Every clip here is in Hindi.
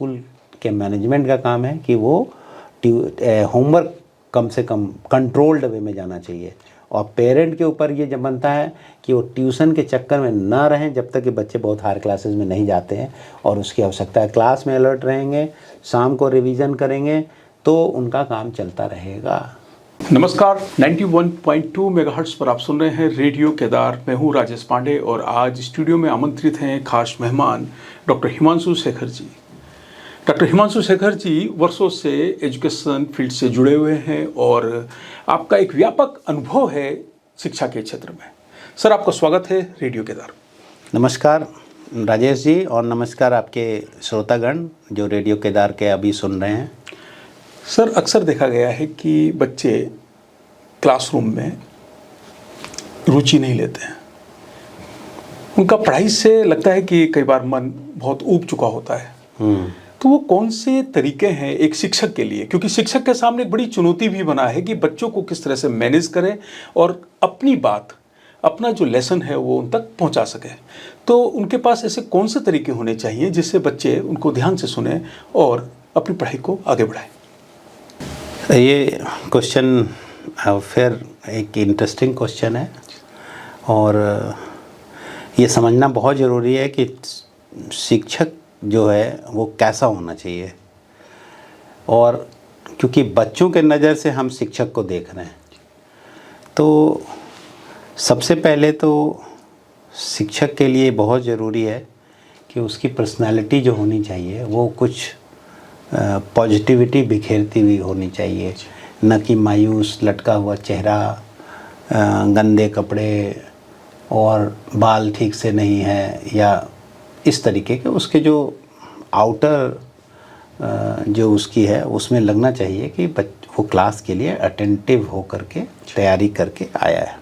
स्कूल के मैनेजमेंट का काम है कि वो होमवर्क कम से कम कंट्रोल्ड वे में जाना चाहिए, और पेरेंट के ऊपर ये जब बनता है कि वो ट्यूशन के चक्कर में ना रहें जब तक कि बच्चे बहुत हायर क्लासेस में नहीं जाते हैं, और उसकी आवश्यकता है। क्लास में अलर्ट रहेंगे, शाम को रिवीजन करेंगे तो उनका काम चलता रहेगा। नमस्कार, 91.2 मेगाहर्ट्ज़ पर आप सुन रहे हैं रेडियो केदार। मैं हूं राजेश पांडे और आज स्टूडियो में आमंत्रित हैं खास मेहमान डॉक्टर हिमांशु शेखर जी। डॉक्टर हिमांशु शेखर जी वर्षों से एजुकेशन फील्ड से जुड़े हुए हैं और आपका एक व्यापक अनुभव है शिक्षा के क्षेत्र में। सर, आपका स्वागत है रेडियो केदार। नमस्कार राजेश जी, और नमस्कार आपके श्रोतागण जो रेडियो केदार के अभी सुन रहे हैं। सर, अक्सर देखा गया है कि बच्चे क्लासरूम में रुचि नहीं लेते हैं। उनका पढ़ाई से लगता है कि कई बार मन बहुत ऊब चुका होता है। तो वो कौन से तरीके हैं एक शिक्षक के लिए, क्योंकि शिक्षक के सामने एक बड़ी चुनौती भी बना है कि बच्चों को किस तरह से मैनेज करें और अपनी बात, अपना जो लेसन है वो उन तक पहुंचा सके। तो उनके पास ऐसे कौन से तरीके होने चाहिए जिससे बच्चे उनको ध्यान से सुने और अपनी पढ़ाई को आगे बढ़ाएं? ये क्वेश्चन फिर एक इंटरेस्टिंग क्वेश्चन है, और ये समझना बहुत ज़रूरी है कि शिक्षक जो है वो कैसा होना चाहिए, और क्योंकि बच्चों के नज़र से हम शिक्षक को देख रहे हैं, तो सबसे पहले तो शिक्षक के लिए बहुत ज़रूरी है कि उसकी पर्सनालिटी जो होनी चाहिए वो कुछ पॉजिटिविटी बिखेरती हुई होनी चाहिए, न कि मायूस लटका हुआ चेहरा, गंदे कपड़े और बाल ठीक से नहीं है, या इस तरीके के उसके जो आउटर जो उसकी है उसमें लगना चाहिए कि वो क्लास के लिए अटेंटिव हो करके तैयारी करके आया है।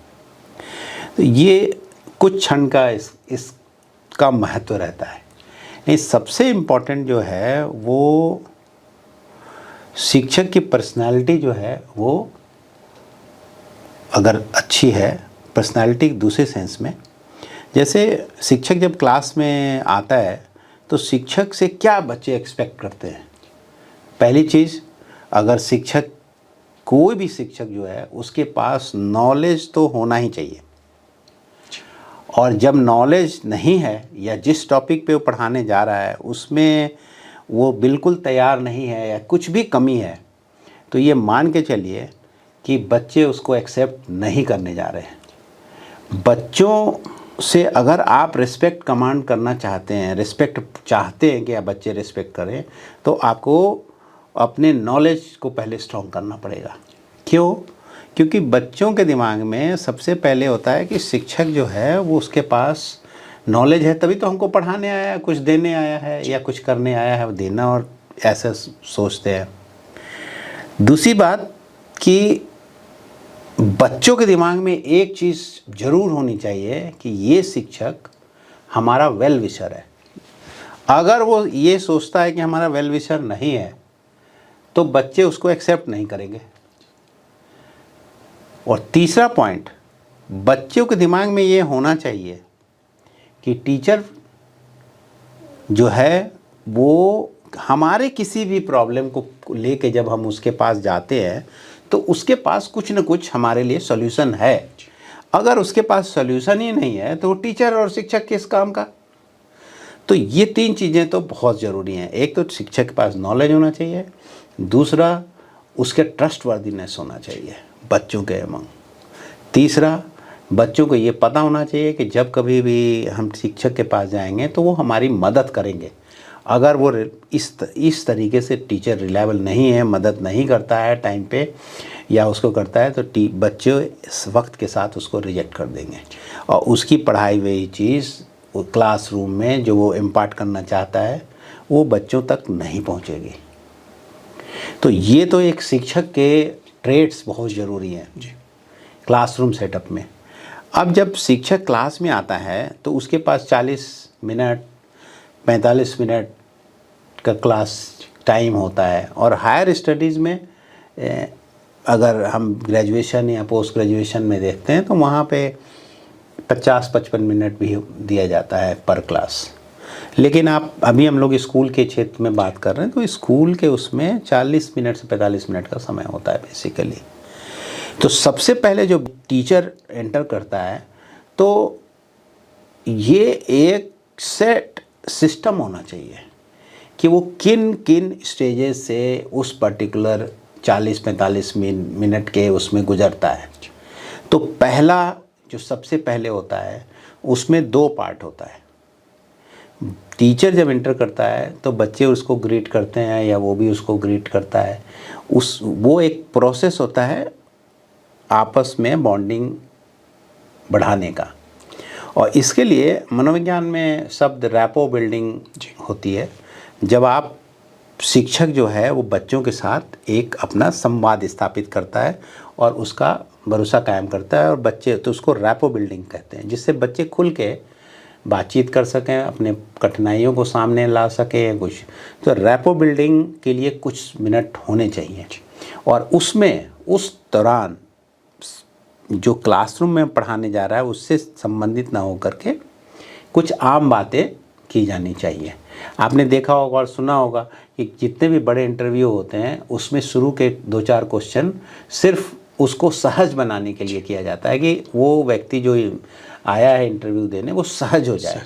तो ये कुछ क्षण का इसका महत्व रहता है। नहीं, सबसे इम्पोर्टेंट जो है वो शिक्षक की पर्सनालिटी जो है वो अगर अच्छी है, पर्सनालिटी दूसरे सेंस में, जैसे शिक्षक जब क्लास में आता है तो शिक्षक से क्या बच्चे एक्सपेक्ट करते हैं। पहली चीज़, अगर शिक्षक, कोई भी शिक्षक जो है उसके पास नॉलेज तो होना ही चाहिए, और जब नॉलेज नहीं है या जिस टॉपिक पे वो पढ़ाने जा रहा है उसमें वो बिल्कुल तैयार नहीं है या कुछ भी कमी है, तो ये मान के चलिए कि बच्चे उसको एक्सेप्ट नहीं करने जा रहे हैं। बच्चों से अगर आप रिस्पेक्ट कमांड करना चाहते हैं, रिस्पेक्ट चाहते हैं कि आप बच्चे रिस्पेक्ट करें, तो आपको अपने नॉलेज को पहले स्ट्रॉन्ग करना पड़ेगा। क्यों? क्योंकि बच्चों के दिमाग में सबसे पहले होता है कि शिक्षक जो है वो उसके पास नॉलेज है, तभी तो हमको पढ़ाने आया है, कुछ देने आया है या कुछ करने आया है, देना, और ऐसा सोचते हैं। दूसरी बात कि बच्चों के दिमाग में एक चीज़ ज़रूर होनी चाहिए कि ये शिक्षक हमारा वेल विशर है। अगर वो ये सोचता है कि हमारा वेल विशर नहीं है तो बच्चे उसको एक्सेप्ट नहीं करेंगे। और तीसरा पॉइंट, बच्चों के दिमाग में ये होना चाहिए कि टीचर जो है वो हमारे किसी भी प्रॉब्लम को लेके जब हम उसके पास जाते हैं तो उसके पास कुछ न कुछ हमारे लिए सॉल्यूशन है। अगर उसके पास सॉल्यूशन ही नहीं है तो टीचर और शिक्षक किस काम का। तो ये तीन चीज़ें तो बहुत ज़रूरी हैं। एक तो शिक्षक के पास नॉलेज होना चाहिए, दूसरा उसके ट्रस्टवर्दीनेस होना चाहिए बच्चों के अमंग, तीसरा बच्चों को ये पता होना चाहिए कि जब कभी भी हम शिक्षक के पास जाएंगे तो वो हमारी मदद करेंगे। अगर वो इस तरीके से टीचर रिलायबल नहीं है, मदद नहीं करता है टाइम पे, या उसको करता है तो बच्चे इस वक्त के साथ उसको रिजेक्ट कर देंगे, और उसकी पढ़ाई हुई चीज़ क्लासरूम में जो वो इम्पार्ट करना चाहता है वो बच्चों तक नहीं पहुंचेगी। तो ये तो एक शिक्षक के ट्रेड्स बहुत ज़रूरी हैं जी क्लासरूम सेटअप में। अब जब शिक्षक क्लास में आता है तो उसके पास 40 मिनट 45 मिनट का क्लास टाइम होता है, और हायर स्टडीज़ में अगर हम ग्रेजुएशन या पोस्ट ग्रेजुएशन में देखते हैं तो वहाँ पे 50-55 मिनट भी दिया जाता है पर क्लास। लेकिन आप अभी हम लोग स्कूल के क्षेत्र में बात कर रहे हैं, तो स्कूल के उसमें 40 मिनट से 45 मिनट का समय होता है बेसिकली। तो सबसे पहले जो टीचर एंटर करता है तो ये एक सेट सिस्टम होना चाहिए कि वो किन किन स्टेजेस से उस पर्टिकुलर 40-45 मिनट के उसमें गुजरता है। तो पहला जो सबसे पहले होता है उसमें 2 पार्ट होता है। टीचर जब एंटर करता है तो बच्चे उसको ग्रीट करते हैं या वो भी उसको ग्रीट करता है। वो एक प्रोसेस होता है आपस में बॉन्डिंग बढ़ाने का, और इसके लिए मनोविज्ञान में शब्द रैपो बिल्डिंग होती है। जब आप शिक्षक जो है वो बच्चों के साथ एक अपना संवाद स्थापित करता है और उसका भरोसा कायम करता है, और बच्चे तो उसको रैपो बिल्डिंग कहते हैं, जिससे बच्चे खुल के बातचीत कर सकें, अपने कठिनाइयों को सामने ला सकें कुछ। तो रैपो बिल्डिंग के लिए कुछ मिनट होने चाहिए, और उसमें उस दौरान जो क्लासरूम में पढ़ाने जा रहा है उससे संबंधित ना हो करके कुछ आम बातें की जानी चाहिए। आपने देखा होगा और सुना होगा कि जितने भी बड़े इंटरव्यू होते हैं उसमें शुरू के 2-4 क्वेश्चन सिर्फ उसको सहज बनाने के लिए किया जाता है कि वो व्यक्ति जो आया है इंटरव्यू देने वो सहज हो जाए।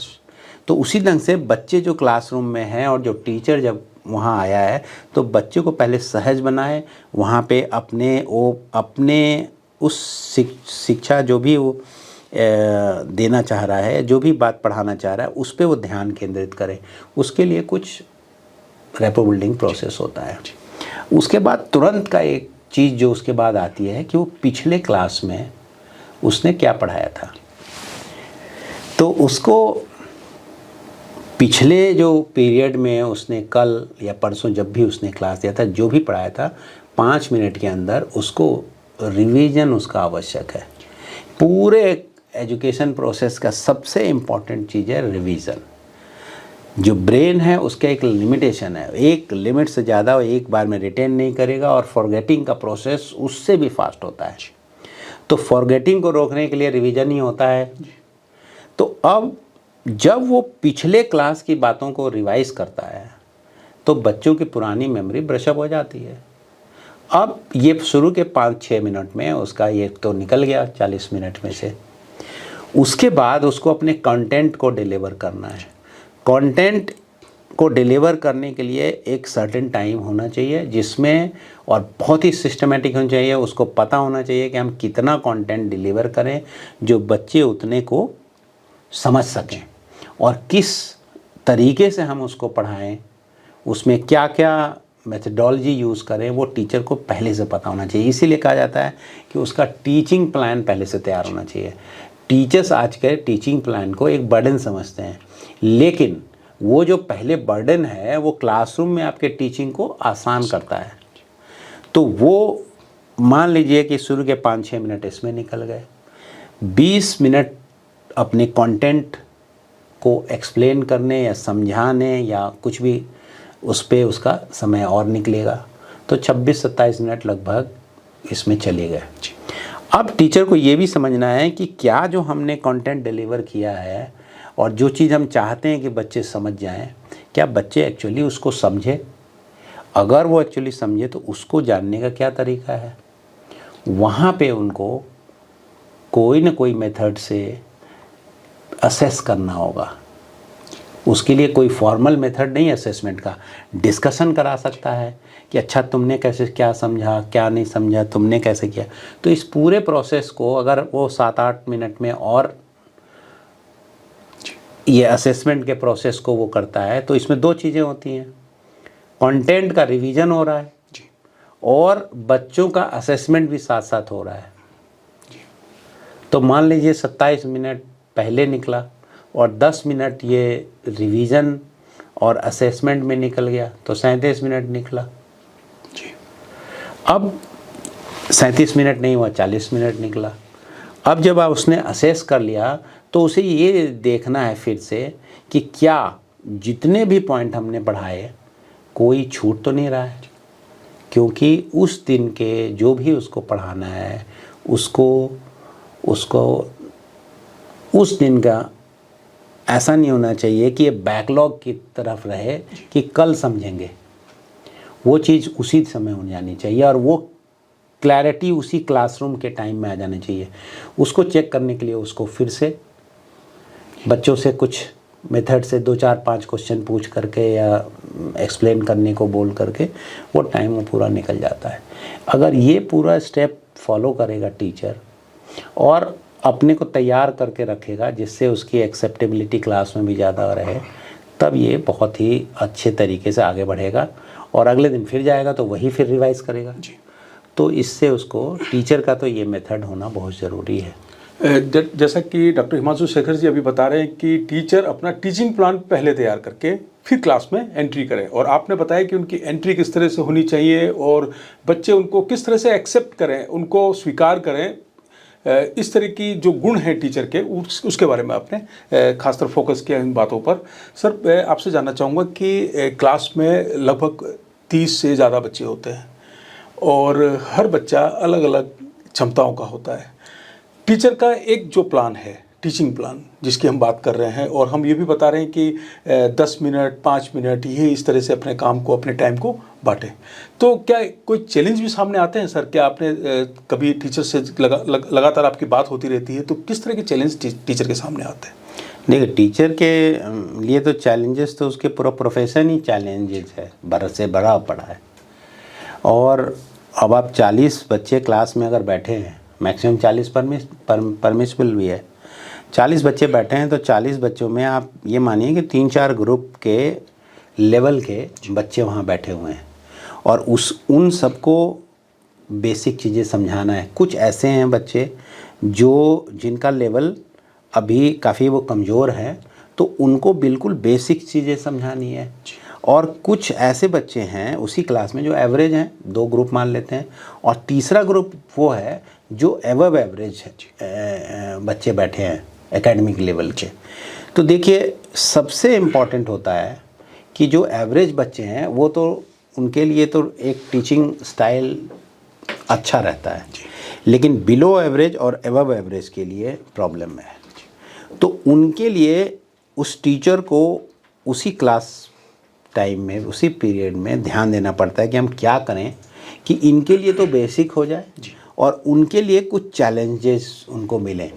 तो उसी ढंग से बच्चे जो क्लासरूम में हैं और जो टीचर जब वहाँ आया है तो बच्चे को पहले सहज बनाए, वहाँ पे अपने उस शिक्षा जो भी वो देना चाह रहा है, जो भी बात पढ़ाना चाह रहा है उस पे वो ध्यान केंद्रित करें। उसके लिए कुछ रैपो बिल्डिंग प्रोसेस होता है। उसके बाद तुरंत का एक चीज़ जो उसके बाद आती है कि वो पिछले क्लास में उसने क्या पढ़ाया था। तो उसको पिछले जो पीरियड में उसने कल या परसों जब भी उसने क्लास दिया था, जो भी पढ़ाया था, 5 मिनट के अंदर उसको रिवीजन उसका आवश्यक है। पूरे एजुकेशन प्रोसेस का सबसे इम्पॉर्टेंट चीज़ है रिवीजन। जो ब्रेन है उसका एक लिमिटेशन है, एक लिमिट से ज़्यादा वो एक बार में रिटेन नहीं करेगा, और फॉरगेटिंग का प्रोसेस उससे भी फास्ट होता है। तो फॉरगेटिंग को रोकने के लिए रिवीजन ही होता है। तो अब जब वो पिछले क्लास की बातों को रिवाइज करता है तो बच्चों की पुरानी मेमोरी ब्रशअप हो जाती है। अब ये शुरू के 5-6 मिनट में उसका ये तो निकल गया 40 मिनट में से। उसके बाद उसको अपने कंटेंट को डिलीवर करना है। कंटेंट को डिलीवर करने के लिए एक सर्टेन टाइम होना चाहिए जिसमें, और बहुत ही सिस्टमेटिक होना चाहिए। उसको पता होना चाहिए कि हम कितना कंटेंट डिलीवर करें जो बच्चे उतने को समझ सकें, और किस तरीके से हम उसको पढ़ाएं, उसमें क्या क्या मेथडोलॉजी यूज़ करें, वो टीचर को पहले से पता होना चाहिए। इसीलिए कहा जाता है कि उसका टीचिंग प्लान पहले से तैयार होना चाहिए। टीचर्स आज के टीचिंग प्लान को एक बर्डन समझते हैं, लेकिन वो जो पहले बर्डन है वो क्लासरूम में आपके टीचिंग को आसान करता है। तो वो मान लीजिए कि शुरू के 5-6 मिनट इसमें निकल गए, 20 मिनट अपने कंटेंट को एक्सप्लेन करने या समझाने या कुछ भी उस पे उसका समय और निकलेगा, तो 26-27 मिनट लगभग इसमें चले गए। अब टीचर को ये भी समझना है कि क्या जो हमने कंटेंट डिलीवर किया है और जो चीज़ हम चाहते हैं कि बच्चे समझ जाएं, क्या बच्चे एक्चुअली उसको समझे। अगर वो एक्चुअली समझे तो उसको जानने का क्या तरीका है, वहाँ पे उनको कोई ना कोई मेथड से असेस करना होगा। उसके लिए कोई फॉर्मल मेथड नहीं असेसमेंट का, डिस्कशन करा सकता है कि अच्छा तुमने कैसे क्या समझा, क्या नहीं समझा, तुमने कैसे किया। तो इस पूरे प्रोसेस को अगर वो 7-8 मिनट में और ये असेसमेंट के प्रोसेस को वो करता है तो इसमें 2 चीज़ें होती हैं, कंटेंट का रिवीजन हो रहा है और बच्चों का असेसमेंट भी साथ साथ हो रहा है। तो मान लीजिए 27 मिनट पहले निकला और 10 मिनट ये रिवीजन और असेसमेंट में निकल गया तो 37 मिनट निकला। अब 37 मिनट नहीं हुआ, 40 मिनट निकला। अब जब आप उसने असेस कर लिया तो उसे ये देखना है फिर से कि क्या जितने भी पॉइंट हमने पढ़ाए कोई छूट तो नहीं रहा है, क्योंकि उस दिन के जो भी उसको पढ़ाना है उसको उस दिन का ऐसा नहीं होना चाहिए कि ये बैकलॉग की तरफ रहे कि कल समझेंगे। वो चीज़ उसी समय हो जानी चाहिए और वो क्लैरिटी उसी क्लासरूम के टाइम में आ जानी चाहिए। उसको चेक करने के लिए उसको फिर से बच्चों से कुछ मेथड से 2-4-5 क्वेश्चन पूछ करके या एक्सप्लेन करने को बोल करके वो टाइम वो पूरा निकल जाता है। अगर ये पूरा स्टेप फॉलो करेगा टीचर और अपने को तैयार करके रखेगा जिससे उसकी एक्सेप्टेबिलिटी क्लास में भी ज़्यादा रहे, तब ये बहुत ही अच्छे तरीके से आगे बढ़ेगा और अगले दिन फिर जाएगा तो वही फिर रिवाइज करेगा जी। तो इससे उसको टीचर का तो ये मेथड होना बहुत ज़रूरी है। जैसा कि डॉक्टर हिमांशु शेखर जी अभी बता रहे हैं कि टीचर अपना टीचिंग प्लान पहले तैयार करके फिर क्लास में एंट्री करें, और आपने बताया कि उनकी एंट्री किस तरह से होनी चाहिए और बच्चे उनको किस तरह से एक्सेप्ट करें, उनको स्वीकार करें। इस तरह की जो गुण हैं टीचर के उसके बारे में आपने खासकर फोकस किया इन बातों पर। सर, मैं आपसे जानना चाहूँगा कि क्लास में लगभग 30 से ज़्यादा बच्चे होते हैं और हर बच्चा अलग अलग क्षमताओं का होता है। टीचर का एक जो प्लान है, टीचिंग प्लान जिसकी हम बात कर रहे हैं, और हम ये भी बता रहे हैं कि 10 मिनट 5 मिनट ये इस तरह से अपने काम को, अपने टाइम को बांटें, तो क्या कोई चैलेंज भी सामने आते हैं सर? क्या आपने कभी टीचर से लगातार आपकी बात होती रहती है, तो किस तरह के चैलेंज टीचर के सामने आते हैं? देखिए, टीचर के लिए तो चैलेंजेस तो उसके पूरा प्रोफेशन ही चैलेंजेस है, बड़ा से बड़ा पड़ा है। और अब आप 40 बच्चे क्लास में अगर बैठे हैं, मैक्सिमम 40 परमिसिबल भी है, 40 बच्चे बैठे हैं तो 40 बच्चों में आप ये मानिए कि 3-4 ग्रुप के लेवल के बच्चे वहाँ बैठे हुए हैं और उन सबको बेसिक चीज़ें समझाना है। कुछ ऐसे हैं बच्चे जिनका लेवल अभी काफ़ी वो कमज़ोर है, तो उनको बिल्कुल बेसिक चीज़ें समझानी है। और कुछ ऐसे बच्चे हैं उसी क्लास में जो एवरेज हैं, 2 ग्रुप मान लेते हैं, और तीसरा ग्रुप वो है जो एवब एवरेज बच्चे बैठे हैं एकेडमिक लेवल के। तो देखिए, सबसे इम्पॉर्टेंट होता है कि जो एवरेज बच्चे हैं वो तो उनके लिए तो एक टीचिंग स्टाइल अच्छा रहता है, लेकिन बिलो एवरेज और एवब एवरेज के लिए प्रॉब्लम है। तो उनके लिए उस टीचर को उसी क्लास टाइम में, उसी पीरियड में ध्यान देना पड़ता है कि हम क्या करें कि इनके लिए तो बेसिक हो जाए और उनके लिए कुछ चैलेंजेस उनको मिलें।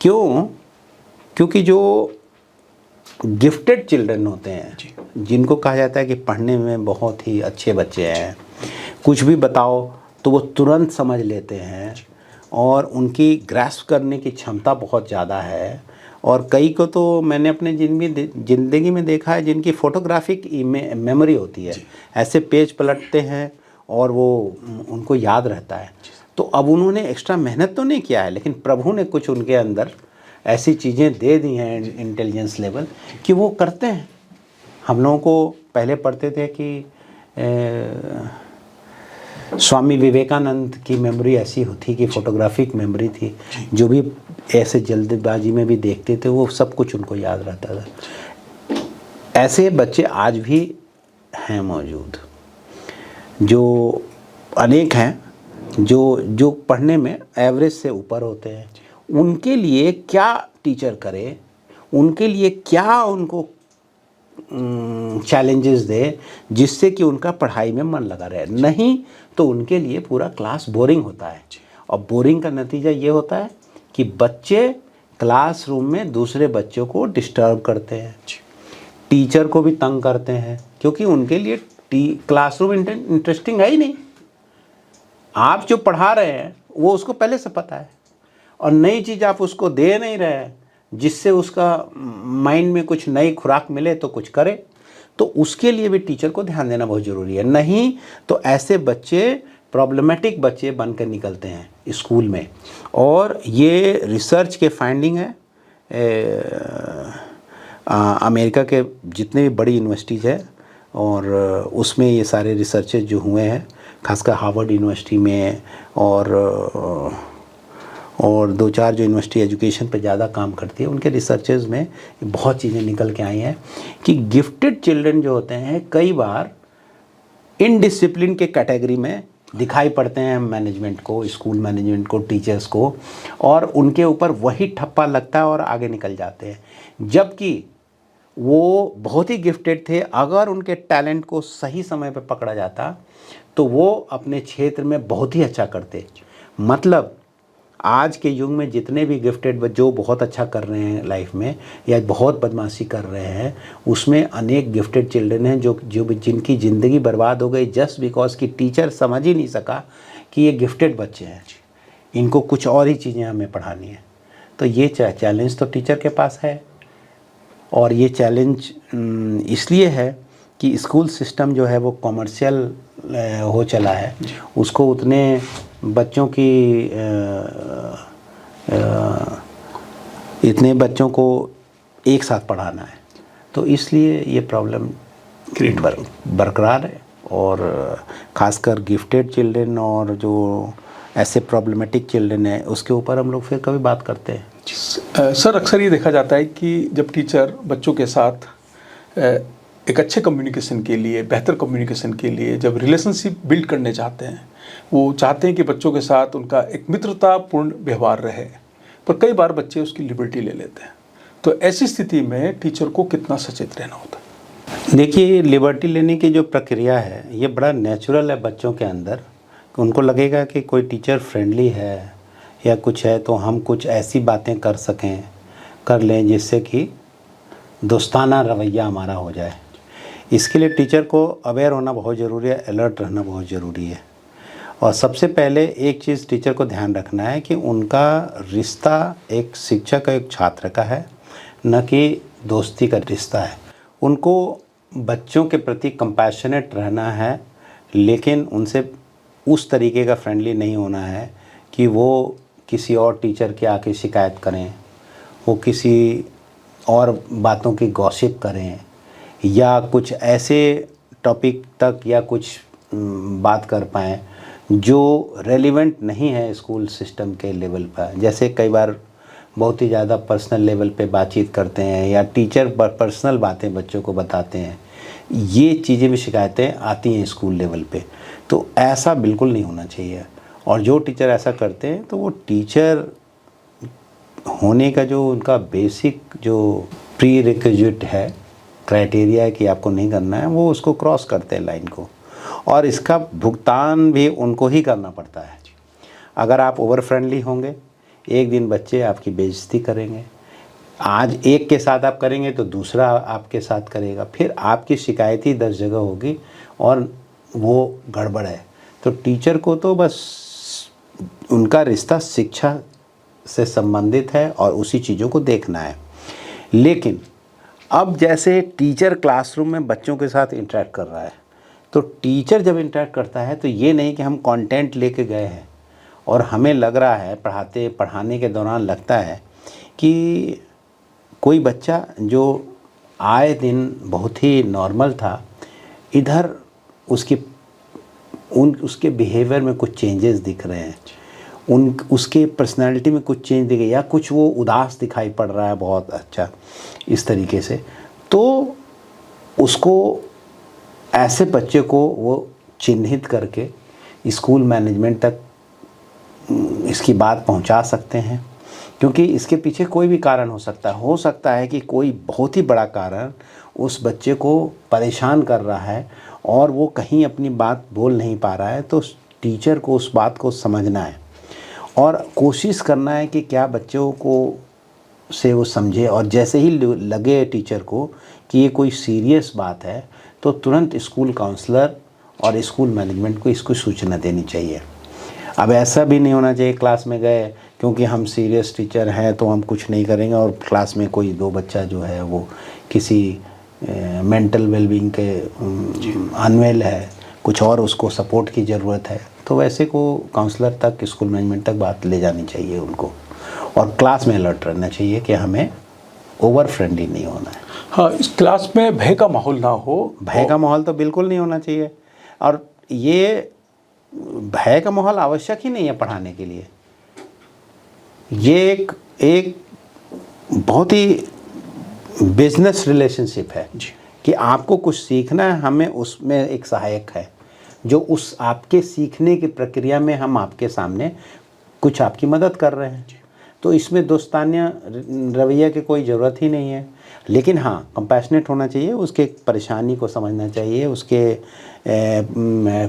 क्योंकि जो गिफ्टेड चिल्ड्रन होते हैं, जिनको कहा जाता है कि पढ़ने में बहुत ही अच्छे बच्चे हैं, कुछ भी बताओ तो वो तुरंत समझ लेते हैं और उनकी ग्रास्प करने की क्षमता बहुत ज़्यादा है। और कई को तो मैंने अपने ज़िंदगी में देखा है जिनकी फ़ोटोग्राफिक मेमोरी होती है, ऐसे पेज पलटते हैं और वो उनको याद रहता है। तो अब उन्होंने एक्स्ट्रा मेहनत तो नहीं किया है, लेकिन प्रभु ने कुछ उनके अंदर ऐसी चीज़ें दे दी हैं, इंटेलिजेंस लेवल, कि वो करते हैं। हम लोगों को पहले पढ़ते थे कि स्वामी विवेकानंद की मेमोरी ऐसी होती कि फ़ोटोग्राफिक मेमोरी थी, जो भी ऐसे जल्दबाजी में भी देखते थे वो सब कुछ उनको याद रहता था। ऐसे बच्चे आज भी हैं मौजूद, जो अनेक हैं जो पढ़ने में एवरेज से ऊपर होते हैं। उनके लिए क्या टीचर करे, उनके लिए क्या उनको चैलेंजेस दे जिससे कि उनका पढ़ाई में मन लगा रहे। नहीं तो उनके लिए पूरा क्लास बोरिंग होता है, और बोरिंग का नतीजा ये होता है कि बच्चे क्लासरूम में दूसरे बच्चों को डिस्टर्ब करते हैं, टीचर को भी तंग करते हैं, क्योंकि उनके लिए क्लासरूम इंटरेस्टिंग है ही नहीं। आप जो पढ़ा रहे हैं वो उसको पहले से पता है, और नई चीज़ आप उसको दे नहीं रहे हैं जिससे उसका माइंड में कुछ नई खुराक मिले तो कुछ करे। तो उसके लिए भी टीचर को ध्यान देना बहुत ज़रूरी है। नहीं तो ऐसे बच्चे प्रॉब्लमेटिक बच्चे बनकर निकलते हैं स्कूल में। और ये रिसर्च के फाइंडिंग है, अमेरिका के जितने भी बड़ी यूनिवर्सिटीज़ है और उसमें ये सारे रिसर्चेज जो हुए हैं, खासकर हार्वर्ड यूनिवर्सिटी में और 2-4 जो यूनिवर्सिटी एजुकेशन पे ज़्यादा काम करती है, उनके रिसर्चेज में बहुत चीज़ें निकल के आई हैं कि गिफ्टेड चिल्ड्रन जो होते हैं कई बार इनडिसिप्लिन के कैटेगरी में दिखाई पड़ते हैं मैनेजमेंट को, स्कूल मैनेजमेंट को, टीचर्स को, और उनके ऊपर वही ठप्पा लगता है और आगे निकल जाते हैं। जबकि वो बहुत ही गिफ्टेड थे, अगर उनके टैलेंट को सही समय पर पकड़ा जाता तो वो अपने क्षेत्र में बहुत ही अच्छा करते। मतलब आज के युग में जितने भी गिफ्टेड जो बहुत अच्छा कर रहे हैं लाइफ में या बहुत बदमाशी कर रहे हैं, उसमें अनेक गिफ्टेड चिल्ड्रन हैं जो जिनकी ज़िंदगी बर्बाद हो गई जस्ट बिकॉज कि टीचर समझ ही नहीं सका कि ये गिफ्टेड बच्चे हैं, इनको कुछ और ही चीज़ें हमें पढ़ानी है। तो ये चैलेंज तो टीचर के पास है, और ये चैलेंज इसलिए है कि स्कूल सिस्टम जो है वो कॉमर्शियल हो चला है, उसको उतने बच्चों की इतने बच्चों को एक साथ पढ़ाना है, तो इसलिए ये प्रॉब्लम बरकरार है। और ख़ासकर गिफ्टेड चिल्ड्रन और जो ऐसे प्रॉब्लमेटिक चिल्ड्रन है उसके ऊपर हम लोग फिर कभी बात करते हैं। सर अक्सर ये देखा जाता है कि जब टीचर बच्चों के साथ एक अच्छे कम्युनिकेशन के लिए, बेहतर कम्युनिकेशन के लिए जब रिलेशनशिप बिल्ड करने चाहते हैं, वो चाहते हैं कि बच्चों के साथ उनका एक मित्रतापूर्ण व्यवहार रहे, पर कई बार बच्चे उसकी लिबर्टी ले लेते हैं। तो ऐसी स्थिति में टीचर को कितना सचेत रहना होता है? देखिए, लिबर्टी लेने की जो प्रक्रिया है ये बड़ा नेचुरल है बच्चों के अंदर। उनको लगेगा कि कोई टीचर फ्रेंडली है या कुछ है तो हम कुछ ऐसी बातें कर लें जिससे कि दोस्ताना रवैया हमारा हो जाए। इसके लिए टीचर को अवेयर होना बहुत ज़रूरी है, अलर्ट रहना बहुत ज़रूरी है। और सबसे पहले एक चीज़ टीचर को ध्यान रखना है कि उनका रिश्ता एक शिक्षक और एक छात्र का है, न कि दोस्ती का रिश्ता है। उनको बच्चों के प्रति कंपैशनेट रहना है, लेकिन उनसे उस तरीके का फ्रेंडली नहीं होना है कि वो किसी और टीचर के आके शिकायत करें, वो किसी और बातों की गॉसिप करें, या कुछ ऐसे टॉपिक तक या कुछ बात कर पाएँ जो रेलिवेंट नहीं है स्कूल सिस्टम के लेवल पर। जैसे कई बार बहुत ही ज़्यादा पर्सनल लेवल पे बातचीत करते हैं या टीचर पर्सनल बातें बच्चों को बताते हैं, ये चीज़ें भी शिकायतें आती हैं स्कूल लेवल पे। तो ऐसा बिल्कुल नहीं होना चाहिए। और जो टीचर ऐसा करते हैं तो वो टीचर होने का जो उनका बेसिक जो प्री रिक्विजिट है, क्राइटेरिया है कि आपको नहीं करना है, वो उसको क्रॉस करते हैं लाइन को, और इसका भुगतान भी उनको ही करना पड़ता है। अगर आप ओवर फ्रेंडली होंगे, एक दिन बच्चे आपकी बेइज्जती करेंगे। आज एक के साथ आप करेंगे तो दूसरा आपके साथ करेगा, फिर आपकी शिकायत ही 10 जगह होगी और वो गड़बड़ है। तो टीचर को तो बस उनका रिश्ता शिक्षा से संबंधित है और उसी चीज़ों को देखना है। लेकिन अब जैसे टीचर क्लासरूम में बच्चों के साथ इंटरेक्ट कर रहा है, तो टीचर जब इंटरेक्ट करता है तो ये नहीं कि हम कंटेंट लेके गए हैं और हमें लग रहा है पढ़ाने के दौरान लगता है कि कोई बच्चा जो आए दिन बहुत ही नॉर्मल था, इधर उसके बिहेवियर में कुछ चेंजेस दिख रहे हैं, उसके पर्सनालिटी में कुछ चेंज दिखे, या कुछ वो उदास दिखाई पड़ रहा है बहुत अच्छा इस तरीके से, तो उसको ऐसे बच्चे को वो चिन्हित करके स्कूल मैनेजमेंट तक इसकी बात पहुंचा सकते हैं। क्योंकि इसके पीछे कोई भी कारण हो सकता है कि कोई बहुत ही बड़ा कारण उस बच्चे को परेशान कर रहा है और वो कहीं अपनी बात बोल नहीं पा रहा है। तो टीचर को उस बात को समझना है और कोशिश करना है कि क्या बच्चों को से वो समझे, और जैसे ही लगे टीचर को कि ये कोई सीरियस बात है तो तुरंत स्कूल काउंसलर और स्कूल मैनेजमेंट को इसको सूचना देनी चाहिए। अब ऐसा भी नहीं होना चाहिए क्लास में गए क्योंकि हम सीरियस टीचर हैं तो हम कुछ नहीं करेंगे, और क्लास में कोई 2 बच्चा जो है वो किसी मेंटल वेलबींग के अनवेल है, कुछ और उसको सपोर्ट की ज़रूरत है, तो वैसे को काउंसलर तक, स्कूल मैनेजमेंट तक बात ले जानी चाहिए उनको। और क्लास में अलर्ट रहना चाहिए कि हमें ओवर फ्रेंडली नहीं होना है। हाँ, इस क्लास में भय का माहौल ना हो। भय का माहौल तो बिल्कुल नहीं होना चाहिए, और ये भय का माहौल आवश्यक ही नहीं है पढ़ाने के लिए। ये एक बहुत ही बिजनेस रिलेशनशिप है कि आपको कुछ सीखना है, हमें उसमें एक सहायक है। जो उस आपके सीखने की प्रक्रिया में हम आपके सामने कुछ आपकी मदद कर रहे हैं। तो इसमें दोस्ताना रवैया की कोई ज़रूरत ही नहीं है। लेकिन हाँ, कंपैशनेट होना चाहिए, उसके परेशानी को समझना चाहिए, उसके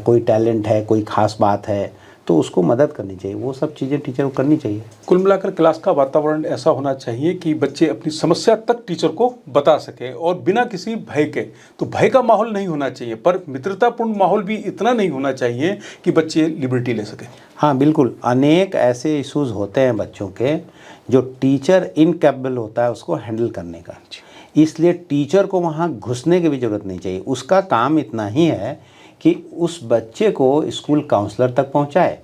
कोई टैलेंट है, कोई ख़ास बात है तो उसको मदद करनी चाहिए। वो सब चीज़ें टीचर को करनी चाहिए। कुल मिलाकर क्लास का वातावरण ऐसा होना चाहिए कि बच्चे अपनी समस्या तक टीचर को बता सके और बिना किसी भय के। तो भय का माहौल नहीं होना चाहिए, पर मित्रतापूर्ण माहौल भी इतना नहीं होना चाहिए कि बच्चे लिबर्टी ले सकें। हाँ बिल्कुल, अनेक ऐसे इश्यूज़ होते हैं बच्चों के जो टीचर इनकेपेबल होता है उसको हैंडल करने का। इसलिए टीचर को वहाँ घुसने की भी ज़रूरत नहीं चाहिए। उसका काम इतना ही है कि उस बच्चे को स्कूल काउंसलर तक पहुँचाए।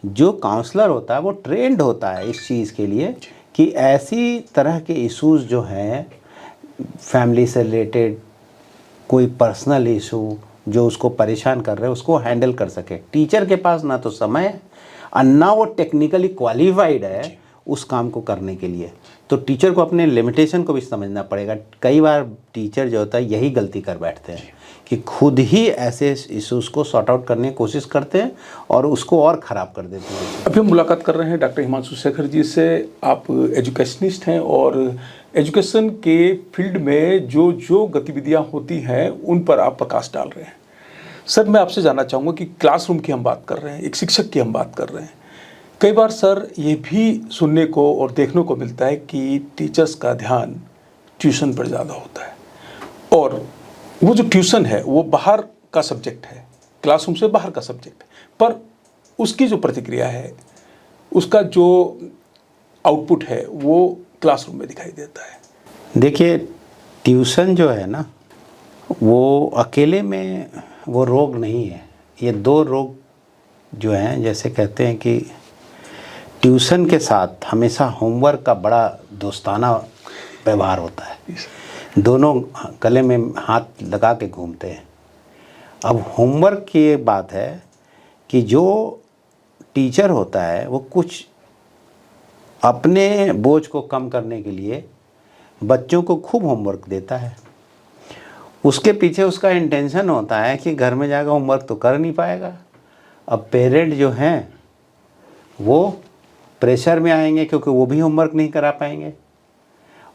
जो काउंसलर होता है वो ट्रेंड होता है इस चीज़ के लिए कि ऐसी तरह के इश्यूज़ जो हैं, फैमिली से रिलेटेड कोई पर्सनल इशू जो उसको परेशान कर रहे हैं, उसको हैंडल कर सके। टीचर के पास ना तो समय है और ना वो टेक्निकली क्वालिफाइड है उस काम को करने के लिए। तो टीचर को अपने लिमिटेशन को भी समझना पड़ेगा। कई बार टीचर जो होता है यही गलती कर बैठते हैं कि खुद ही ऐसे इश्यूज़ को सॉर्ट आउट करने की कोशिश करते हैं और उसको और ख़राब कर देते हैं। अभी हम मुलाकात कर रहे हैं डॉक्टर हिमांशु शेखर जी से। आप एजुकेशनिस्ट हैं और एजुकेशन के फील्ड में जो जो गतिविधियां होती हैं उन पर आप प्रकाश डाल रहे हैं। सर, मैं आपसे जानना चाहूँगा कि क्लासरूम की हम बात कर रहे हैं, एक शिक्षक की हम बात कर रहे हैं। कई बार सर ये भी सुनने को और देखने को मिलता है कि टीचर्स का ध्यान ट्यूशन पर ज़्यादा होता है और वो जो ट्यूशन है वो बाहर का सब्जेक्ट है, क्लासरूम से बाहर का सब्जेक्ट है, पर उसकी जो प्रतिक्रिया है, उसका जो आउटपुट है वो क्लासरूम में दिखाई देता है। देखिए, ट्यूशन जो है ना, वो अकेले में वो रोग नहीं है। ये दो रोग जो हैं, जैसे कहते हैं कि ट्यूशन के साथ हमेशा होमवर्क का बड़ा दोस्ताना व्यवहार होता है। दोनों गले में हाथ लगा के घूमते हैं। अब होमवर्क की ये बात है कि जो टीचर होता है वो कुछ अपने बोझ को कम करने के लिए बच्चों को खूब होमवर्क देता है। उसके पीछे उसका इंटेंशन होता है कि घर में जाकर होमवर्क तो कर नहीं पाएगा। अब पेरेंट जो हैं वो प्रेशर में आएंगे क्योंकि वो भी होमवर्क नहीं करा पाएंगे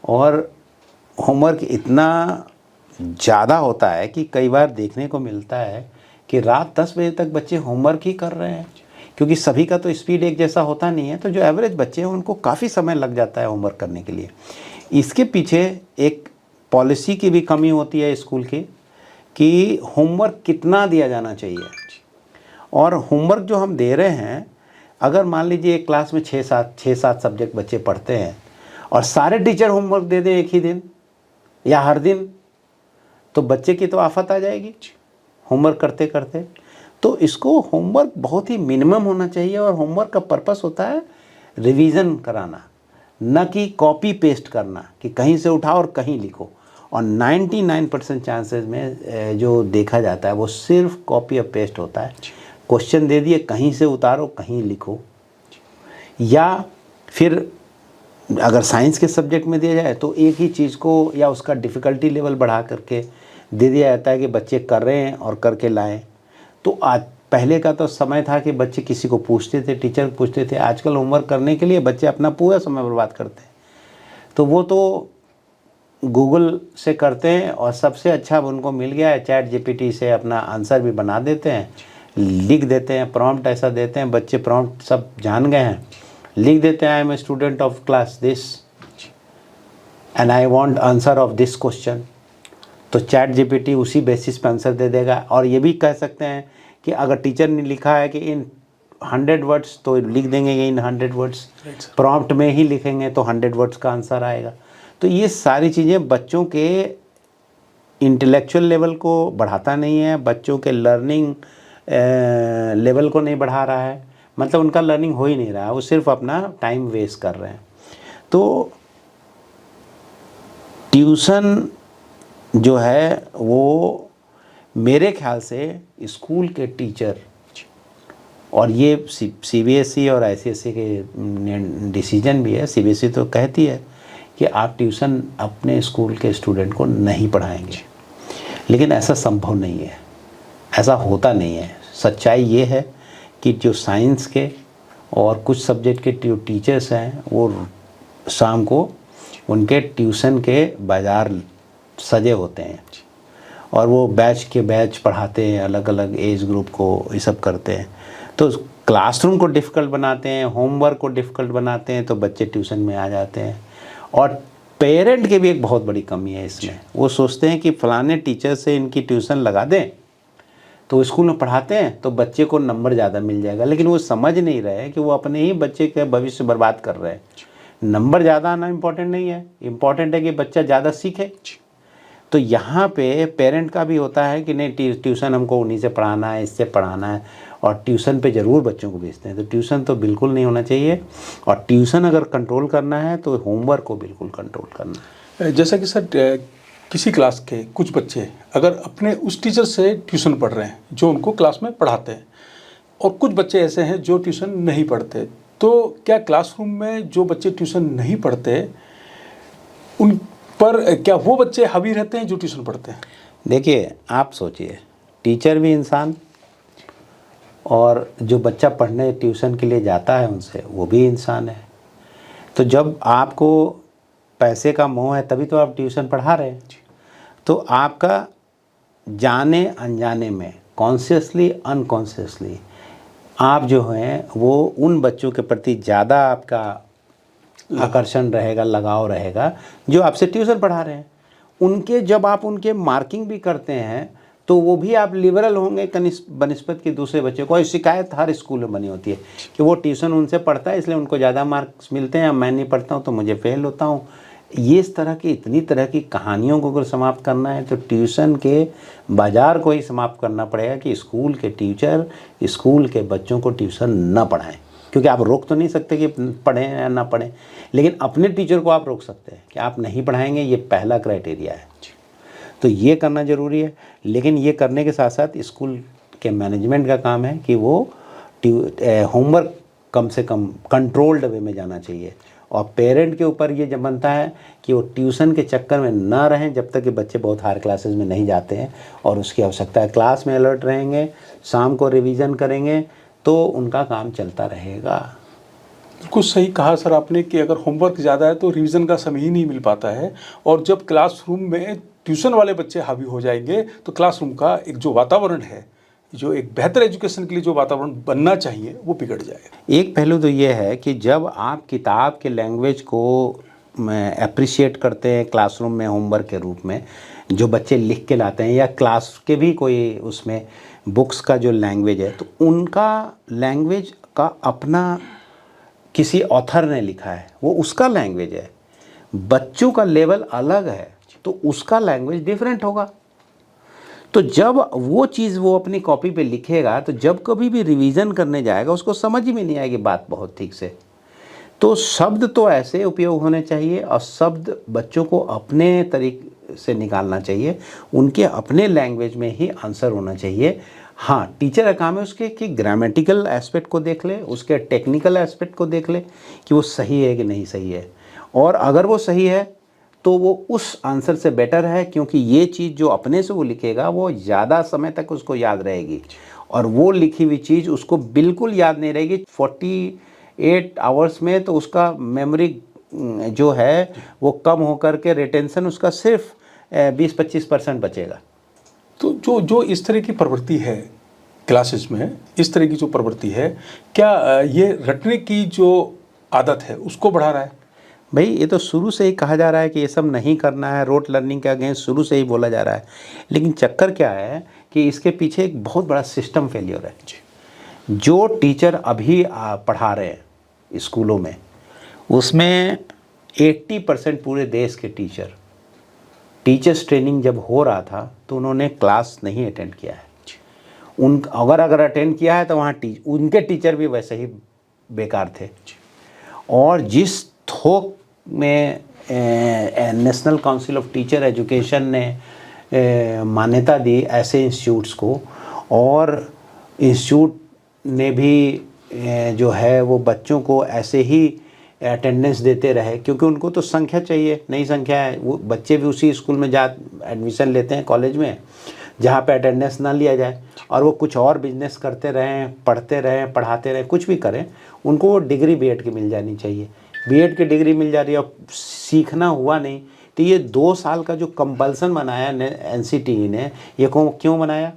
और होमवर्क इतना ज़्यादा होता है कि कई बार देखने को मिलता है कि रात 10 बजे तक बच्चे होमवर्क ही कर रहे हैं, क्योंकि सभी का तो स्पीड एक जैसा होता नहीं है। तो जो एवरेज बच्चे हैं उनको काफ़ी समय लग जाता है होमवर्क करने के लिए। इसके पीछे एक पॉलिसी की भी कमी होती है स्कूल की कि होमवर्क कितना दिया जाना चाहिए। और होमवर्क जो हम दे रहे हैं, अगर मान लीजिए एक क्लास में 6-7 सब्जेक्ट बच्चे पढ़ते हैं और सारे टीचर होमवर्क दे दें एक ही दिन या हर दिन, तो बच्चे की तो आफत आ जाएगी होमवर्क करते करते। तो इसको होमवर्क बहुत ही मिनिमम होना चाहिए और होमवर्क का पर्पस होता है रिवीजन कराना, न कि कॉपी पेस्ट करना कि कहीं से उठाओ और कहीं लिखो। और 99% चांसेस में जो देखा जाता है वो सिर्फ कॉपी और पेस्ट होता है। क्वेश्चन दे दिए, कहीं से उतारो कहीं लिखो। या फिर अगर साइंस के सब्जेक्ट में दिया जाए तो एक ही चीज़ को या उसका डिफ़िकल्टी लेवल बढ़ा करके दे दिया जाता है कि बच्चे कर रहे हैं और करके लाएं। तो आज पहले का तो समय था कि बच्चे किसी को पूछते थे, टीचर पूछते थे। आजकल होमवर्क करने के लिए बच्चे अपना पूरा समय बर्बाद करते हैं। तो वो तो गूगल से करते हैं और सबसे अच्छा उनको मिल गया है, चैट जीपीटी से अपना आंसर भी बना देते हैं, लिख देते हैं, प्रॉम्प्ट ऐसा देते हैं, बच्चे प्रॉम्प्ट सब जान गए हैं, लिख देते हैं I am a student of class this and I want answer of this question. तो चैट जीपीटी उसी बेसिस पे आंसर दे देगा। और ये भी कह सकते हैं कि अगर टीचर ने लिखा है कि इन 100 वर्ड्स तो लिख देंगे इन 100 वर्ड्स, प्रॉम्प्ट में ही लिखेंगे तो 100 वर्ड्स का आंसर आएगा। तो ये सारी चीज़ें बच्चों के इंटेलेक्चुअल लेवल को बढ़ाता नहीं है, बच्चों के लर्निंग लेवल को नहीं बढ़ा रहा है। मतलब उनका लर्निंग हो ही नहीं रहा है, वो सिर्फ अपना टाइम वेस्ट कर रहे हैं। तो ट्यूशन जो है वो मेरे ख्याल से स्कूल के टीचर, और ये सीबीएसई और आईसीएसई के डिसीजन भी है, सीबीएसई तो कहती है कि आप ट्यूशन अपने स्कूल के स्टूडेंट को नहीं पढ़ाएंगे, लेकिन ऐसा संभव नहीं है। ऐसा होता नहीं है। सच्चाई ये है कि जो साइंस के और कुछ सब्जेक्ट के टीचर्स हैं वो शाम को उनके ट्यूशन के बाज़ार सजे होते हैं और वो बैच के बैच पढ़ाते हैं, अलग अलग एज ग्रुप को ये सब करते हैं। तो क्लासरूम को डिफ़िकल्ट बनाते हैं, होमवर्क को डिफ़िकल्ट बनाते हैं, तो बच्चे ट्यूशन में आ जाते हैं। और पेरेंट की भी एक बहुत बड़ी कमी है इसमें। वो सोचते हैं कि फ़लाने टीचर से इनकी ट्यूशन लगा दें तो स्कूल में पढ़ाते हैं तो बच्चे को नंबर ज़्यादा मिल जाएगा, लेकिन वो समझ नहीं रहे कि वो अपने ही बच्चे का भविष्य बर्बाद कर रहे हैं। नंबर ज़्यादा आना इम्पोर्टेंट नहीं है, इम्पोर्टेंट है कि बच्चा ज़्यादा सीखे। तो यहाँ पे पेरेंट का भी होता है कि नहीं ट्यूशन हमको उन्हीं से पढ़ाना है, इससे पढ़ाना है, और ट्यूशन पे ज़रूर बच्चों को भेजते हैं। तो ट्यूशन तो बिल्कुल नहीं होना चाहिए, और ट्यूशन अगर कंट्रोल करना है तो होमवर्क को बिल्कुल कंट्रोल करना है। जैसा कि सर किसी क्लास के कुछ बच्चे अगर अपने उस टीचर से ट्यूशन पढ़ रहे हैं जो उनको क्लास में पढ़ाते हैं, और कुछ बच्चे ऐसे हैं जो ट्यूशन नहीं पढ़ते, तो क्या क्लासरूम में जो बच्चे ट्यूशन नहीं पढ़ते उन पर क्या वो बच्चे हावी रहते हैं जो ट्यूशन पढ़ते हैं? देखिए, आप सोचिए, टीचर भी इंसान और जो बच्चा पढ़ने ट्यूशन के लिए जाता है उनसे, वो भी इंसान है। तो जब आपको पैसे का मोह है तभी तो आप ट्यूशन पढ़ा रहे हैं। तो आपका जाने अनजाने में, कॉन्शियसली अनकॉन्शियसली, आप जो हैं वो उन बच्चों के प्रति ज़्यादा आपका आकर्षण रहेगा, लगाव रहेगा जो आपसे ट्यूशन पढ़ा रहे हैं। उनके जब आप उनके मार्किंग भी करते हैं तो वो भी आप लिबरल होंगे बनिस्बत के दूसरे बच्चे को। शिकायत हर स्कूल में बनी होती है कि वो ट्यूशन उनसे पढ़ता है इसलिए उनको ज़्यादा मार्क्स मिलते हैं, मैं नहीं पढ़ता हूँ तो मुझे फेल होता हूँ। ये इस तरह की इतनी तरह की कहानियों को अगर समाप्त करना है तो ट्यूशन के बाज़ार को ही समाप्त करना पड़ेगा कि स्कूल के टीचर स्कूल के बच्चों को ट्यूशन न पढ़ाएं। क्योंकि आप रोक तो नहीं सकते कि पढ़ें या ना पढ़ें, लेकिन अपने टीचर को आप रोक सकते हैं कि आप नहीं पढ़ाएंगे, ये पहला क्राइटेरिया है। तो ये करना ज़रूरी है। लेकिन ये करने के साथ साथ स्कूल के मैनेजमेंट का काम है कि वो होमवर्क कम से कम कंट्रोल्ड वे में जाना चाहिए, और पेरेंट के ऊपर ये जब बनता है कि वो ट्यूशन के चक्कर में ना रहें जब तक कि बच्चे बहुत हायर क्लासेस में नहीं जाते हैं और उसकी आवश्यकता है। क्लास में अलर्ट रहेंगे, शाम को रिवीजन करेंगे तो उनका काम चलता रहेगा। बिल्कुल सही कहा सर आपने कि अगर होमवर्क ज़्यादा है तो रिवीजन का समय ही नहीं मिल पाता है, और जब क्लासरूम में ट्यूशन वाले बच्चे हावी हो जाएंगे तो क्लासरूम का एक जो वातावरण है, जो एक बेहतर एजुकेशन के लिए जो वातावरण बनना चाहिए, वो बिगड़ जाएगा। एक पहलू तो ये है कि जब आप किताब के लैंग्वेज को अप्रिशिएट करते हैं क्लासरूम में होमवर्क के रूप में, जो बच्चे लिख के लाते हैं या क्लास के भी कोई उसमें बुक्स का जो लैंग्वेज है, तो उनका लैंग्वेज का अपना किसी ऑथर ने लिखा है, वो उसका लैंग्वेज है। बच्चों का लेवल अलग है तो उसका लैंग्वेज डिफरेंट होगा। तो जब वो चीज़ वो अपनी कॉपी पे लिखेगा तो जब कभी भी रिवीजन करने जाएगा उसको समझ में नहीं आएगी बात बहुत ठीक से। तो शब्द तो ऐसे उपयोग होने चाहिए और शब्द बच्चों को अपने तरीके से निकालना चाहिए, उनके अपने लैंग्वेज में ही आंसर होना चाहिए। हाँ, टीचर का काम है उसके कि ग्रामेटिकल एस्पेक्ट को देख ले, उसके टेक्निकल एस्पेक्ट को देख ले कि वो सही है कि नहीं सही है, और अगर वो सही है तो वो उस आंसर से बेटर है, क्योंकि ये चीज़ जो अपने से वो लिखेगा वो ज़्यादा समय तक उसको याद रहेगी, और वो लिखी हुई चीज़ उसको बिल्कुल याद नहीं रहेगी। 48 आवर्स में तो उसका मेमोरी जो है वो कम होकर के रिटेंशन उसका सिर्फ 20-25% बचेगा। तो जो इस तरह की प्रवृत्ति है क्लासेस में, इस तरह की जो प्रवृत्ति है, क्या ये रटने की जो आदत है उसको बढ़ा रहा है? भाई, ये तो शुरू से ही कहा जा रहा है कि ये सब नहीं करना है, रोट लर्निंग के अगेंस्ट शुरू से ही बोला जा रहा है। लेकिन चक्कर क्या है कि इसके पीछे एक बहुत बड़ा सिस्टम फेलियर है। जो टीचर अभी पढ़ा रहे हैं स्कूलों में, उसमें 80% पूरे देश के टीचर्स ट्रेनिंग जब हो रहा था तो उन्होंने क्लास नहीं अटेंड किया है। अगर अटेंड किया है तो वहाँ उनके टीचर भी वैसे ही बेकार थे। और जिस थोक में national council of teacher education ने मान्यता दी ऐसे इंस्टीट्यूट्स को, और इंस्टीट्यूट ने भी जो है वो बच्चों को ऐसे ही अटेंडेंस देते रहे, क्योंकि उनको तो संख्या चाहिए, नई संख्या है, वो बच्चे भी उसी स्कूल में एडमिशन लेते हैं कॉलेज में, जहाँ पे अटेंडेंस ना लिया जाए और वो कुछ और बिजनेस करते रहें, पढ़ते रहें, पढ़ाते रहें, कुछ भी करें, उनको वो डिग्री बीएड की मिल जानी चाहिए। बीएड की डिग्री मिल जा रही है और सीखना हुआ नहीं, तो ये 2 साल का जो कंपल्सन बनाया एनसीटीई ने, ये क्यों बनाया?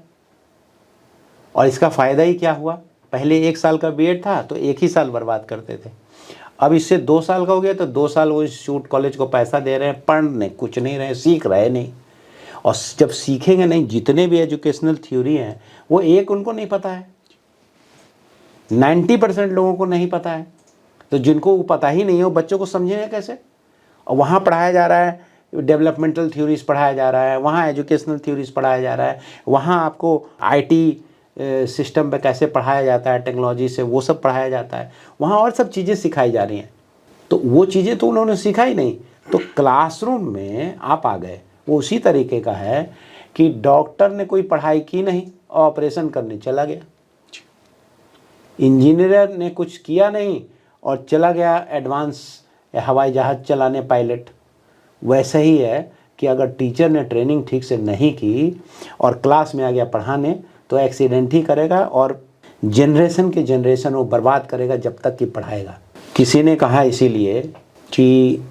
और इसका फ़ायदा ही क्या हुआ? पहले 1 साल का बीएड था तो 1 ही साल बर्बाद करते थे, अब इससे 2 साल का हो गया तो 2 साल वो इंस्टीट्यूट कॉलेज को पैसा दे रहे हैं, पढ़ने कुछ नहीं रहे, सीख रहे नहीं। और जब सीखेंगे नहीं, जितने भी एजुकेशनल थ्योरी हैं वो एक उनको नहीं पता है, 90% लोगों को नहीं पता है। तो जिनको वो पता ही नहीं है वो बच्चों को समझेंगे कैसे? और वहाँ पढ़ाया जा रहा है डेवलपमेंटल थ्योरीज पढ़ाया जा रहा है, वहाँ एजुकेशनल थ्योरीज पढ़ाया जा रहा है, वहाँ आपको आईटी सिस्टम पे कैसे पढ़ाया जाता है, टेक्नोलॉजी से वो सब पढ़ाया जाता है, वहाँ और सब चीज़ें सिखाई जा रही हैं। तो वो चीज़ें तो उन्होंने सिखाई नहीं, तो क्लासरूम में आप आ गए। वो उसी तरीके का है कि डॉक्टर ने कोई पढ़ाई की नहीं, ऑपरेशन करने चला गया, इंजीनियर ने कुछ किया नहीं और चला गया एडवांस हवाई जहाज़ चलाने, पायलट। वैसा ही है कि अगर टीचर ने ट्रेनिंग ठीक से नहीं की और क्लास में आ गया पढ़ाने, तो एक्सीडेंट ही करेगा और जनरेशन के जनरेशन वो बर्बाद करेगा जब तक कि पढ़ाएगा। किसी ने कहा इसीलिए कि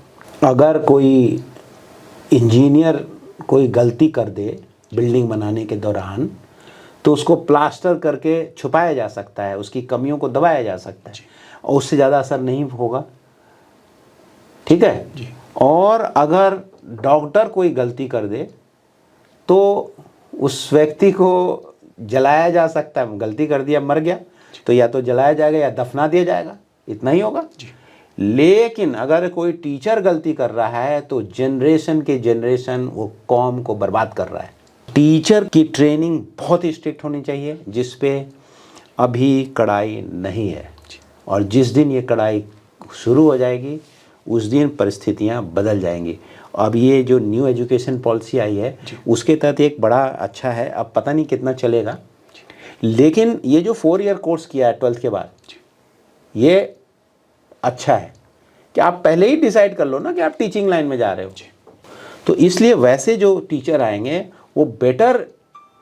अगर कोई इंजीनियर कोई गलती कर दे बिल्डिंग बनाने के दौरान, तो उसको प्लास्टर करके छुपाया जा सकता है, उसकी कमियों को दबाया जा सकता है और उससे ज़्यादा असर नहीं होगा, ठीक है जी। और अगर डॉक्टर कोई गलती कर दे तो उस व्यक्ति को जलाया जा सकता है, गलती कर दिया, मर गया तो या तो जलाया जाएगा या दफना दिया जाएगा, इतना ही होगा जी। लेकिन अगर कोई टीचर गलती कर रहा है तो जनरेशन के जनरेशन वो कौम को बर्बाद कर रहा है। टीचर की ट्रेनिंग बहुत ही स्ट्रिक्ट होनी चाहिए, जिस पे अभी कड़ाई नहीं है, और जिस दिन ये कड़ाई शुरू हो जाएगी उस दिन परिस्थितियां बदल जाएंगी। अब ये जो न्यू एजुकेशन पॉलिसी आई है उसके तहत एक बड़ा अच्छा है, अब पता नहीं कितना चलेगा, लेकिन ये जो 4 ईयर कोर्स किया है 12th के बाद, ये अच्छा है कि आप पहले ही डिसाइड कर लो ना कि आप टीचिंग लाइन में जा रहे हो। तो इसलिए वैसे जो टीचर आएंगे वो बेटर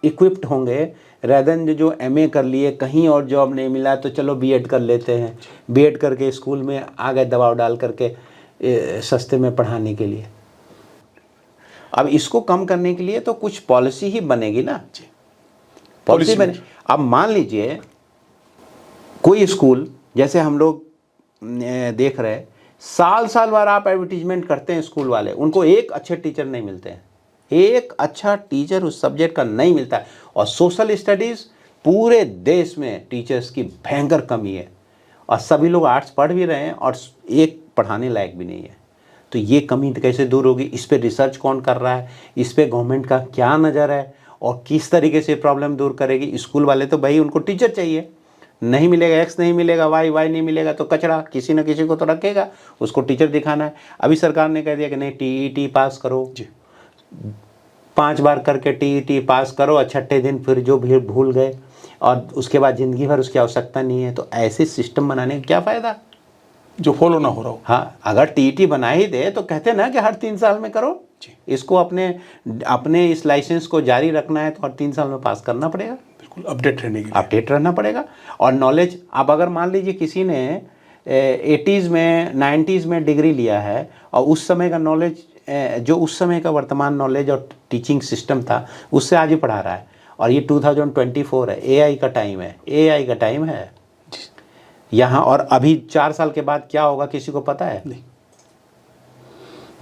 इक्विप्ड होंगे, रेदर देन जो एमए कर लिए, कहीं और जॉब नहीं मिला तो चलो बीएड कर लेते हैं, बीएड करके स्कूल में आ गए दबाव डाल करके सस्ते में पढ़ाने के लिए। अब इसको कम करने के लिए तो कुछ पॉलिसी ही बनेगी ना, पॉलिसी बने। अब मान लीजिए कोई स्कूल, जैसे हम लोग देख रहे हैं, साल साल बार आप एडवर्टीजमेंट करते हैं स्कूल वाले, उनको एक अच्छे टीचर नहीं मिलते हैं, एक अच्छा टीचर उस सब्जेक्ट का नहीं मिलता है। और सोशल स्टडीज़ पूरे देश में टीचर्स की भयंकर कमी है, और सभी लोग आर्ट्स पढ़ भी रहे हैं और एक पढ़ाने लायक भी नहीं है। तो ये कमी कैसे दूर होगी? इस पे रिसर्च कौन कर रहा है, इस पे गवर्नमेंट का क्या नज़र है और किस तरीके से प्रॉब्लम दूर करेगी? स्कूल वाले तो भाई उनको टीचर चाहिए, नहीं मिलेगा एक्स, नहीं मिलेगा वाई, वाई नहीं मिलेगा तो कचरा, किसी न किसी को तो रखेगा, उसको टीचर दिखाना है। अभी सरकार ने कह दिया कि नहीं टीईटी पास करो जी, 5 बार करके टीईटी पास करो, और छठे दिन फिर जो भी भूल गए और उसके बाद ज़िंदगी भर उसकी आवश्यकता नहीं है। तो ऐसे सिस्टम बनाने का क्या फ़ायदा जो फॉलो ना हो रहा हो? हाँ, अगर टीईटी बना ही दे तो कहते ना कि हर 3 साल में करो जी। इसको अपने इस लाइसेंस को जारी रखना है तो हर 3 साल में पास करना पड़ेगा, बिल्कुल अपडेट रहना पड़ेगा। और नॉलेज, अब अगर मान लीजिए किसी ने 80s में 90s में डिग्री लिया है और उस समय का नॉलेज, जो उस समय का वर्तमान नॉलेज और टीचिंग सिस्टम था उससे आज ही पढ़ा रहा है, और ये 2024 है, एआई का टाइम है यहाँ। और अभी 4 साल के बाद क्या होगा किसी को पता है? नहीं।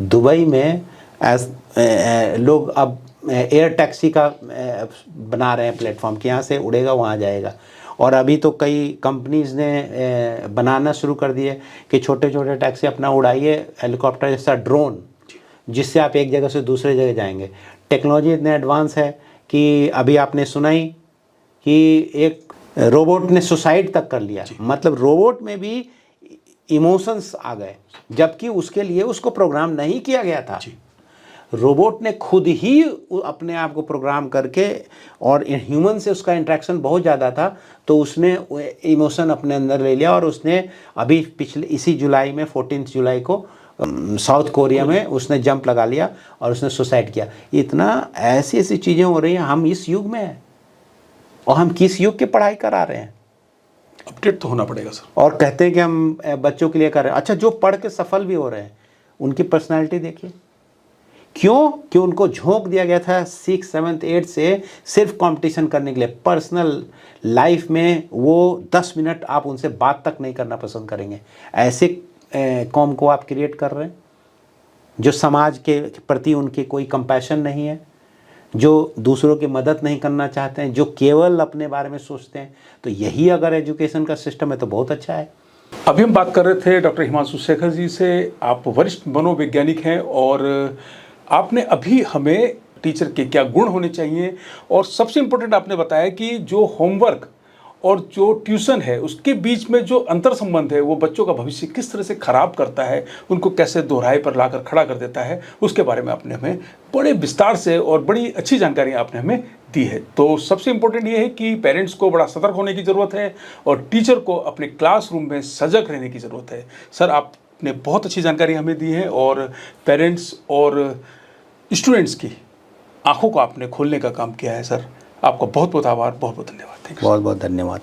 दुबई में लोग अब एयर टैक्सी का बना रहे हैं प्लेटफॉर्म, कि यहाँ से उड़ेगा वहाँ जाएगा। और अभी तो कई कंपनीज़ ने बनाना शुरू कर दिए कि छोटे छोटे टैक्सी अपना उड़ाइए, हेलीकॉप्टर जैसा ड्रोन, जिससे आप एक जगह से दूसरे जगह जाएंगे। टेक्नोलॉजी इतने एडवांस है कि अभी आपने सुना ही कि एक रोबोट ने सुसाइड तक कर लिया, मतलब रोबोट में भी इमोशंस आ गए, जबकि उसके लिए उसको प्रोग्राम नहीं किया गया था। रोबोट ने खुद ही अपने आप को प्रोग्राम करके, और ह्यूमन से उसका इंटरेक्शन बहुत ज़्यादा था तो उसने इमोशन अपने अंदर ले लिया, और उसने अभी पिछले इसी जुलाई में 14 जुलाई को साउथ कोरिया में उसने जंप लगा लिया और उसने सुसाइड किया। इतना ऐसी ऐसी चीज़ें हो रही हैं। हम इस युग में हैं और हम किस युग की पढ़ाई करा रहे हैं? अपडेट तो होना पड़ेगा सर। और कहते हैं कि हम बच्चों के लिए कर रहे हैं। अच्छा, जो पढ़ के सफल भी हो रहे हैं उनकी पर्सनालिटी देखिए। क्यों? कि उनको झोंक दिया गया था 6, 7, 8 से सिर्फ कंपटीशन करने के लिए। पर्सनल लाइफ में वो 10 मिनट आप उनसे बात तक नहीं करना पसंद करेंगे। ऐसे कौम को आप क्रिएट कर रहे हैं जो समाज के प्रति उनकी कोई कंपैशन नहीं है, जो दूसरों की मदद नहीं करना चाहते हैं, जो केवल अपने बारे में सोचते हैं। तो यही अगर एजुकेशन का सिस्टम है तो बहुत अच्छा है। अभी हम बात कर रहे थे डॉक्टर हिमांशु शेखर जी से। आप वरिष्ठ मनोवैज्ञानिक हैं और आपने अभी हमें टीचर के क्या गुण होने चाहिए और सबसे इम्पोर्टेंट आपने बताया कि जो होमवर्क और जो ट्यूशन है उसके बीच में जो अंतर संबंध है वो बच्चों का भविष्य किस तरह से खराब करता है, उनको कैसे दोहराए पर लाकर खड़ा कर देता है, उसके बारे में आपने हमें बड़े विस्तार से और बड़ी अच्छी जानकारी आपने हमें दी है। तो सबसे इम्पोर्टेंट ये है कि पेरेंट्स को बड़ा सतर्क होने की ज़रूरत है और टीचर को अपने क्लासरूम में सजग रहने की ज़रूरत है। सर, आपने बहुत अच्छी जानकारी हमें दी है और पेरेंट्स और स्टूडेंट्स की आंखों को आपने खोलने का काम किया है। सर, आपका बहुत बहुत आभार, बहुत बहुत धन्यवाद। बहुत बहुत धन्यवाद।